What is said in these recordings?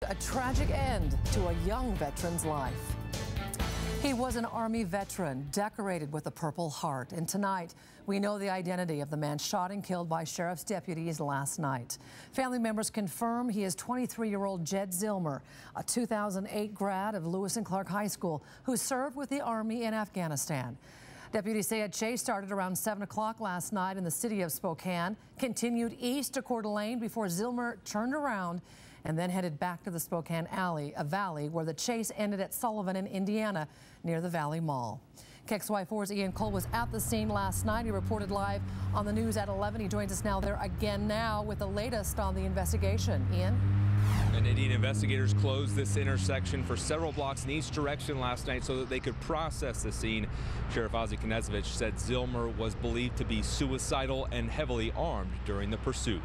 a tragic end to a young veteran's life. He was an Army veteran, decorated with a Purple Heart. And tonight, we know the identity of the man shot and killed by sheriff's deputies last night. Family members confirm he is 23-year-old Jed Zillmer, a 2008 grad of Lewis and Clark High School, who served with the Army in Afghanistan. Deputies say a chase started around 7 o'clock last night in the city of Spokane, continued east to Coeur d'Alene before Zillmer turned around and then headed back to the Spokane Valley, where the chase ended at Sullivan in Indiana, near the Valley Mall. KNEZOVICH's Ian Cull was at the scene last night. He reported live on the news at 11. He joins us now there again now with the latest on the investigation. Ian? And NADINE investigators closed this intersection for several blocks in each direction last night so that they could process the scene. Sheriff OZZIE KNEZOVICH said Zillmer was believed to be suicidal and heavily armed during the pursuit.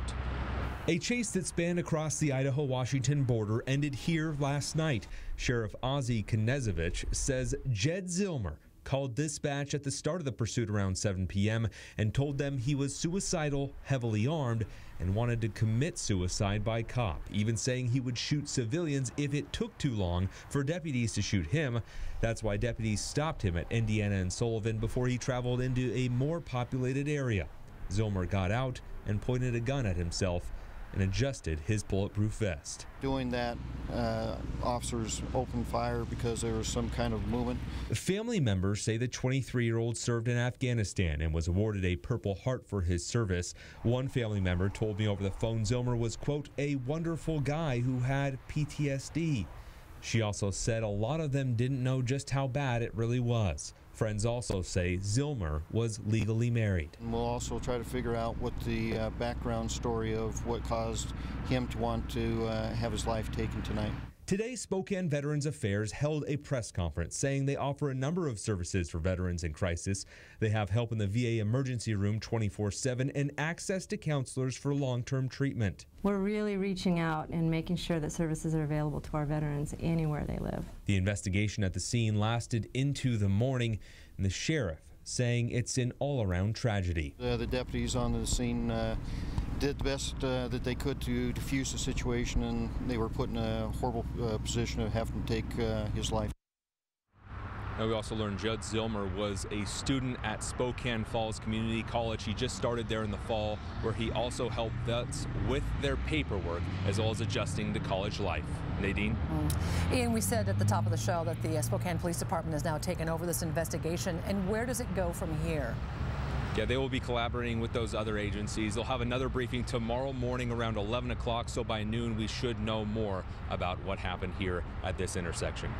A chase that spanned across the Idaho-Washington border ended here last night. Sheriff OZZIE KNEZOVICH says Jed Zillmer called dispatch at the start of the pursuit around 7 p.m. and told them he was suicidal, heavily armed, and wanted to commit suicide by cop, even saying he would shoot civilians if it took too long for deputies to shoot him. That's why deputies stopped him at Indiana and Sullivan before he traveled into a more populated area. Zillmer got out and pointed a gun at himself and adjusted his bulletproof vest. Doing that, officers opened fire because there was some kind of movement. Family members say the 23-year-old served in Afghanistan and was awarded a Purple Heart for his service. One family member told me over the phone Zillmer was, quote, a wonderful guy who had PTSD. She also said a lot of them didn't know just how bad it really was. Friends also say Zillmer was legally married. And we'll also try to figure out what the background story of what caused him to want to have his life taken tonight. Today, Spokane Veterans Affairs held a press conference saying they offer a number of services for veterans in crisis. They have help in the VA emergency room 24/7 and access to counselors for long-term treatment. We're really reaching out and making sure that services are available to our veterans anywhere they live. The investigation at the scene lasted into the morning, and the sheriff saying it's an all-around tragedy. The deputies on the scene did the best that they could to defuse the situation, and they were put in a horrible position of having to take his life. Now we also learned Jed Zillmer was a student at Spokane Falls Community College. He just started there in the fall, where he also helped vets with their paperwork as well as adjusting to college life. NADINE? Ian, we said at the top of the show that the Spokane Police Department has now taken over this investigation, and where does it go from here? Yeah, they will be collaborating with those other agencies. They'll have another briefing tomorrow morning around 11 o'clock, so by noon we should know more about what happened here at this intersection.